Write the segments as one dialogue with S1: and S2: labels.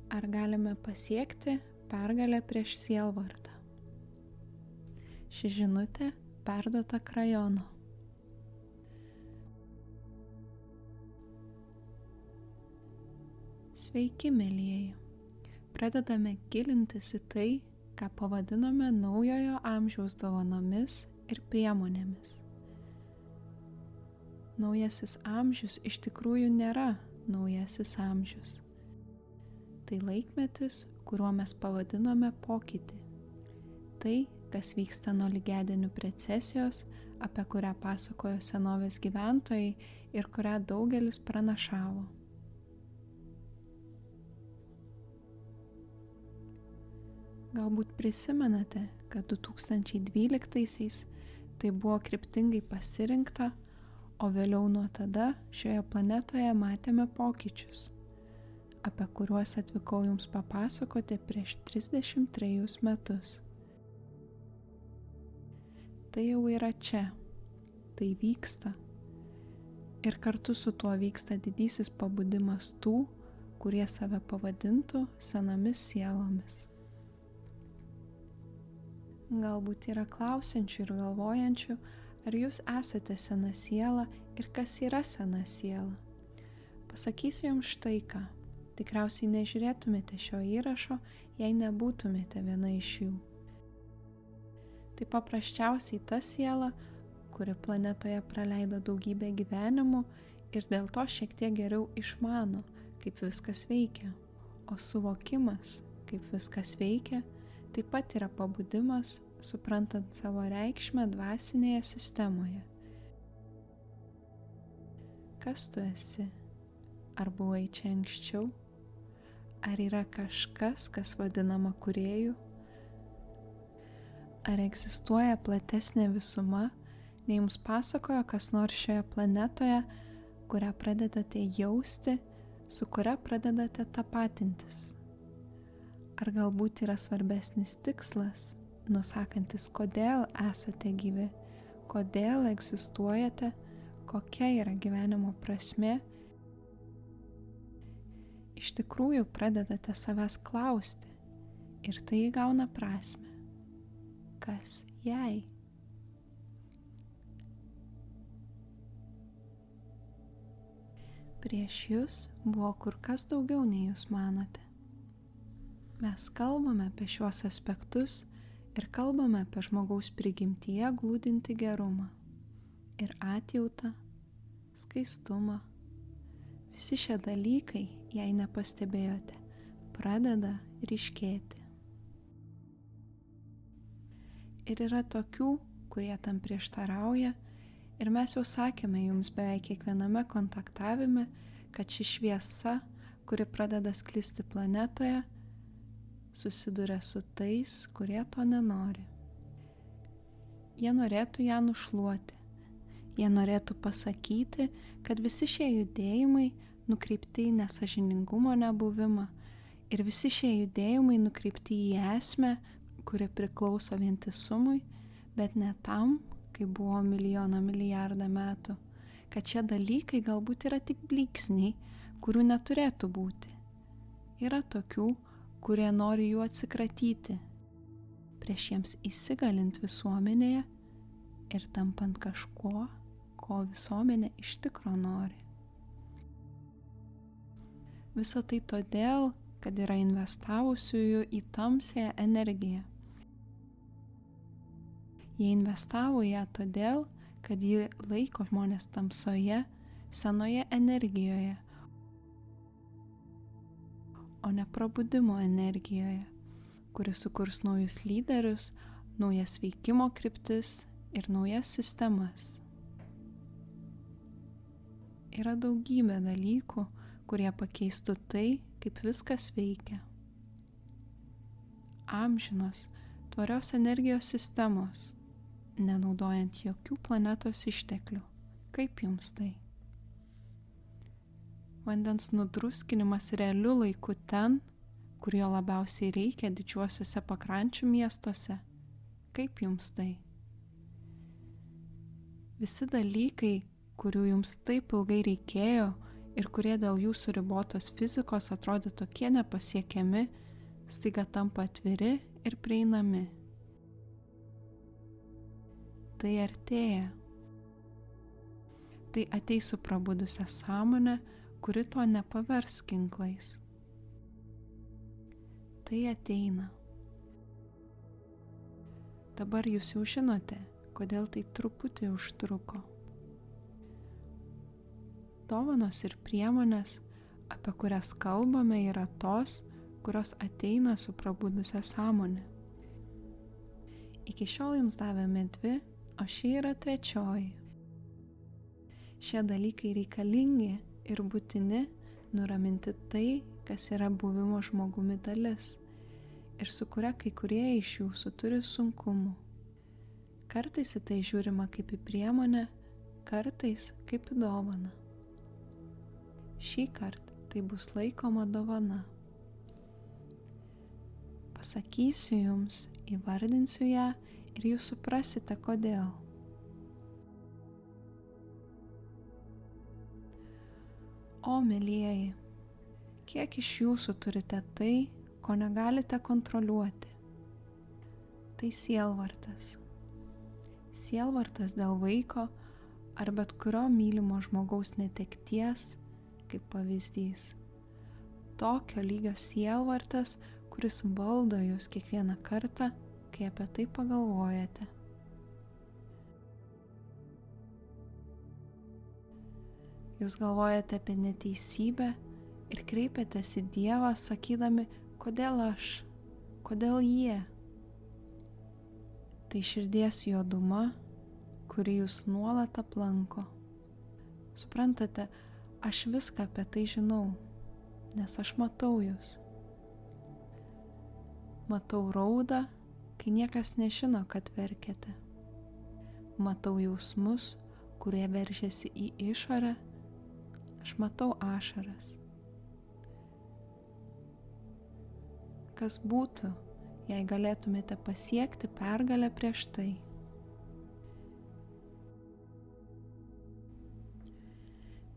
S1: Ar galime pasiekti pergalę prieš sielvartą? Ši žinutė perduota Krajono. Sveiki, mielieji. Pradedame gilintis į tai, ką pavadinome naujojo amžiaus dovanomis ir priemonėmis. Naujasis amžius iš tikrųjų nėra naujasis amžius. Tai laikmetis, kuriuo mes pavadinome pokytį. Tai, kas vyksta nuo lygiadienių precesijos, apie kurią pasakojo senovės gyventojai ir kurią daugelis pranašavo. Galbūt prisimenate, kad 2012-aisiais tai buvo kryptingai pasirinkta, o vėliau nuo tada šioje planetoje matėme pokyčius, apie kuriuos atvykau jums papasakoti prieš 33 metus. Tai jau yra čia, tai vyksta. Ir kartu su tuo vyksta didysis pabudimas tų, kurie save pavadintų senomis sielomis. Galbūt yra klausiančių ir galvojančių, ar jūs esate sena siela ir kas yra sena siela. Pasakysiu jums štai ką. Tikriausiai nežiūrėtumėte šio įrašo, jei nebūtumėte viena iš jų. Tai paprasčiausiai ta siela, kuri planetoje praleido daugybę gyvenimų ir dėl to šiek tiek geriau išmano, kaip viskas veikia. O suvokimas, kaip viskas veikia, taip pat yra pabudimas, suprantant savo reikšmę dvasinėje sistemoje. Kas tu esi? Ar buvai čia anksčiau? Ar yra kažkas, kas vadinama kūrėju? Ar egzistuoja platesnė visuma, nei jums pasakojo kas nors šioje planetoje, kurią pradedate jausti, su kuria pradedate tapatintis? Ar galbūt yra svarbesnis tikslas, nusakantis, kodėl esate gyvi, kodėl egzistuojate, kokia yra gyvenimo prasmė? Iš tikrųjų pradedate savęs klausti ir tai įgauna prasmę. Kas jei? Prieš jūs buvo kur kas daugiau nei jūs manote. Mes kalbame apie šiuos aspektus ir kalbame apie žmogaus prigimtyje glūdintį gerumą ir atjautą, skaistumą. Visi šie dalykai, jei nepastebėjote, pradeda ryškėti. Ir yra tokių, kurie tam prieštarauja, ir mes jau sakėme jums beveik kiekviename kontaktavime, kad ši šviesa, kuri pradeda sklisti planetoje, susiduria su tais, kurie to nenori. Jie norėtų ją nušluoti. Jie norėtų pasakyti, kad visi šie judėjimai nukreipti į nesąžiningumo nebuvimą ir visi šie judėjimai nukreipti į esmę, kuri priklauso vientisumui, bet ne tam, kaip buvo milijardą metų, kad šie dalykai galbūt yra tik blyksniai, kurių neturėtų būti. Yra tokių, kurie nori jų atsikratyti, prieš jiems įsigalint visuomenėje ir tampant kažkuo, ko visuomenė iš tikro nori. Visa tai todėl, kad yra investavusiųjų į tamsiąją energiją. Jie investavo ją todėl, kad ji laiko žmonės tamsoje, senoje energijoje, o ne prabudimo energijoje, kuri sukurs naujus lyderius, naujas veikimo kryptis ir naujas sistemas. Yra daugybė dalykų, kurie pakeistų tai, kaip viskas veikia. Amžinos, tvarios energijos sistemos, nenaudojant jokių planetos išteklių. Kaip jums tai? Vandens nudruskinimas realiu laiku ten, kur jo labiausiai reikia didžiuosiuose pakrančių miestuose. Kaip jums tai? Visi dalykai, kurių jums taip ilgai reikėjo ir kurie dėl jūsų ribotos fizikos atrodė tokie nepasiekiami, staiga tampa atviri ir prieinami. Tai artėja. Tai ateis su prabudusią sąmonę, kuri to nepavers ginklais. Tai ateina. Dabar jūs jau žinote, kodėl tai truputį užtruko. Dovanos ir priemonės, apie kurias kalbame, yra tos, kurios ateina su prabudusią sąmonę. Iki šiol jums davėme 2, o ši yra 3. Šie dalykai reikalingi ir būtini nuraminti tai, kas yra buvimo žmogumi dalis ir su kuria kai kurie iš jūsų turi sunkumų. Kartais į tai žiūrima kaip į priemonę, kartais kaip į dovaną. Šį kartą tai bus laikoma dovana. Pasakysiu jums, įvardinsiu ją ir jūs suprasite, kodėl. O, mielieji, kiek iš jūsų turite tai, ko negalite kontroliuoti? Tai sielvartas. Sielvartas dėl vaiko ar bet kurio mylimo žmogaus netekties, kaip pavyzdys. Tokio lygio sielvartas, kuris valdo jūs kiekvieną kartą, kai apie tai pagalvojate. Jūs galvojate apie neteisybę ir kreipiatės į Dievą, sakydami, kodėl aš, kodėl jie. Tai širdies juoduma, kuri jūs nuolat aplanko. Suprantate, aš viską apie tai žinau, nes aš matau jūs. Matau raudą, kai niekas nežino, kad verkiate. Matau jausmus, kurie veržiasi į išorę. Aš matau ašaras. Kas būtų, jei galėtumėte pasiekti pergalę prieš tai?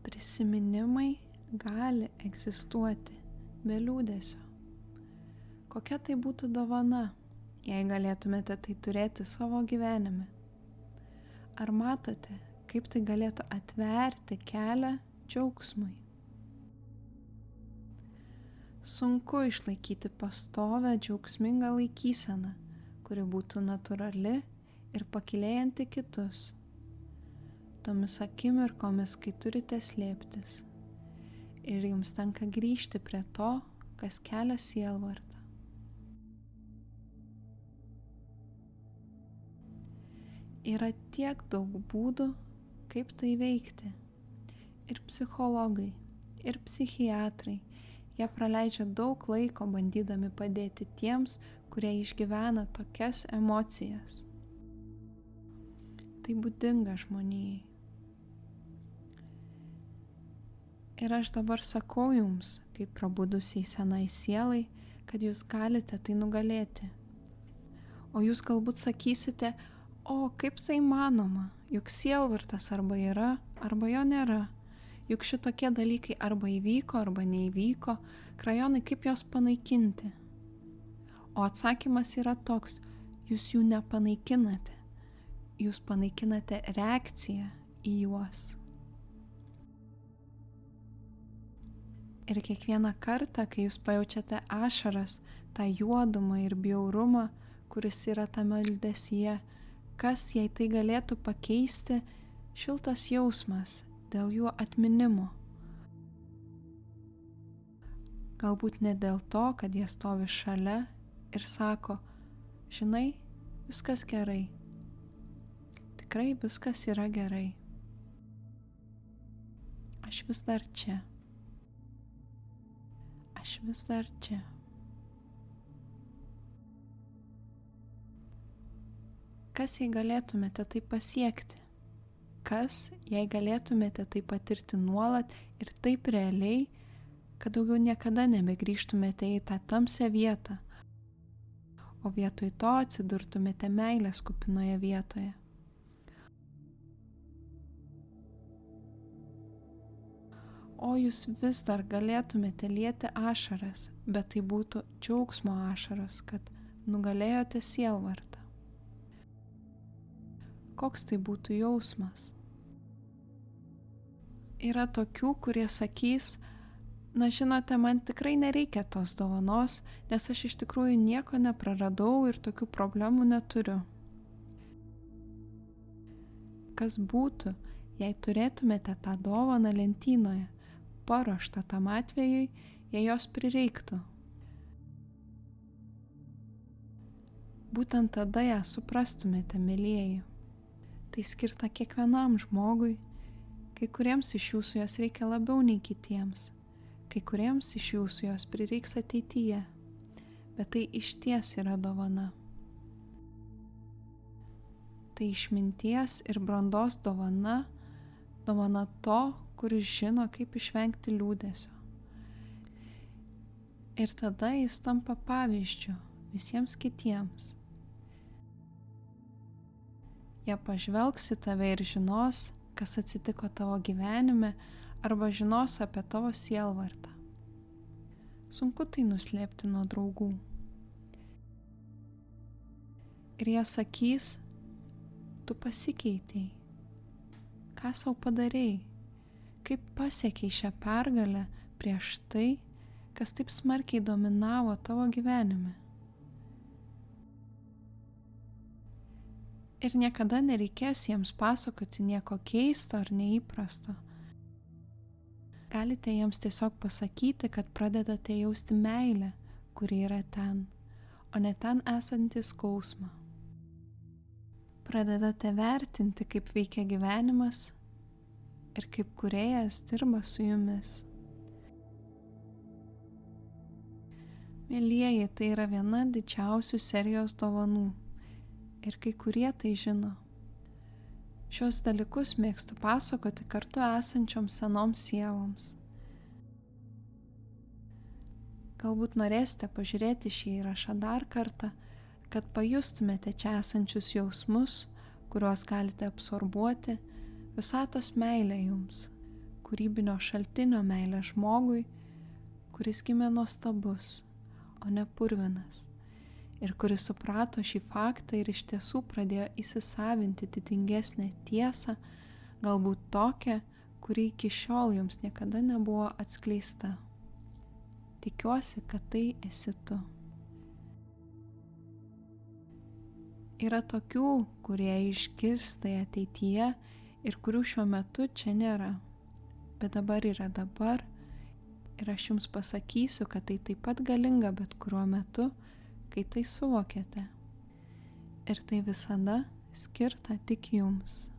S1: Prisiminimai gali egzistuoti be liūdesio. Kokia tai būtų dovana, jei galėtumėte tai turėti savo gyvenime? Ar matote, kaip tai galėtų atverti kelią džiaugsmui? Sunku išlaikyti pastovę džiaugsmingą laikyseną, kuri būtų natūrali ir pakylėjanti kitus. Tomis akimirkomis, kai turite slėptis ir jums tenka grįžti prie to, kas kelia sielvartą. Yra tiek daug būdų, kaip tai veikti. Ir psichologai, ir psichiatrai, jie praleidžia daug laiko bandydami padėti tiems, kurie išgyvena tokias emocijas. Tai būdinga žmonijai. Ir aš dabar sakau jums, kaip prabudusiai senai sielai, kad jūs galite tai nugalėti. O jūs galbūt sakysite, o kaip tai įmanoma, juk sielvartas arba yra, arba jo nėra. Juk šitokie dalykai arba įvyko, arba neįvyko, krajonai kaip jos panaikinti. O atsakymas yra toks, jūs jų nepanaikinate, jūs panaikinate reakciją į juos. Ir kiekvieną kartą, kai jūs pajaučiate ašaras, tą juodumą ir bjaurumą, kuris yra tame liūdesyje, kas jei tai galėtų pakeisti, šiltas jausmas dėl jų atminimo. Galbūt ne dėl to, kad jie stovi šalia ir sako, žinai, viskas gerai. Tikrai viskas yra gerai. Aš vis dar čia. Aš vis dar čia. Kas jei galėtumėte tai pasiekti? Kas jei galėtumėte tai patirti nuolat ir taip realiai, kad daugiau niekada nebegrįžtumėte į tą tamsią vietą, o vietoj to atsidurtumėte meilės kupinoje vietoje? o jūs vis dar galėtumėte lieti ašaras, bet tai būtų džiaugsmo ašaros, kad nugalėjote sielvartą. Koks tai būtų jausmas? Yra tokių, kurie sakys, na žinote, man tikrai nereikia tos dovanos, nes aš iš tikrųjų nieko nepraradau ir tokių problemų neturiu. Kas būtų, jei turėtumėte tą dovaną lentynoje, paruoštą tam atvejui, jei jos prireiktų? Būtent tada ją suprastumėte, mielieji. Tai skirta kiekvienam žmogui, kai kuriems iš jūsų jos reikia labiau nei kitiems, kai kuriems iš jūsų jos prireiks ateityje, bet tai išties yra dovana. Tai išminties ir brandos dovana, dovana to, kuris žino, kaip išvengti liūdesio. Ir tada jis tampa pavyzdžiu visiems kitiems. Jie pažvelgs į tave ir žinos, kas atsitiko tavo gyvenime, arba žinos apie tavo sielvartą. Sunku tai nuslėpti nuo draugų. Ir jie sakys, tu pasikeitei. Ką sau padarei? Kaip pasiekei šią pergalę prieš tai, kas taip smarkiai dominavo tavo gyvenime? Ir niekada nereikės jiems pasakoti nieko keisto ar neįprasto. Galite jiems tiesiog pasakyti, kad pradedate jausti meilę, kuri yra ten, o ne ten esantį skausmą. Pradedate vertinti, kaip veikia gyvenimas ir kaip kūrėjas dirba su jumis. Mielieji, tai yra viena didžiausių serijos dovanų. Ir kai kurie tai žino. Šios dalykus mėgstu pasakoti kartu esančioms senoms sieloms. Galbūt norėsite pažiūrėti šį įrašą dar kartą, kad pajustumėte čia esančius jausmus, kuriuos galite absorbuoti, visatos meilę jums, kūrybinio šaltinio meilę žmogui, kuris gimė nuostabus, o ne purvinas. Ir kuris suprato šį faktą ir iš tiesų pradėjo įsisavinti didingesnę tiesą, galbūt tokią, kuri iki šiol jums niekada nebuvo atskleista. Tikiuosi, kad tai esi tu. Yra tokių, kurie išgirs tai ateityje ir kurių šiuo metu čia nėra. Bet dabar yra dabar ir aš jums pasakysiu, kad tai taip pat galinga bet kuriuo metu, kai tai suvokiate. Ir tai visada skirta tik jums.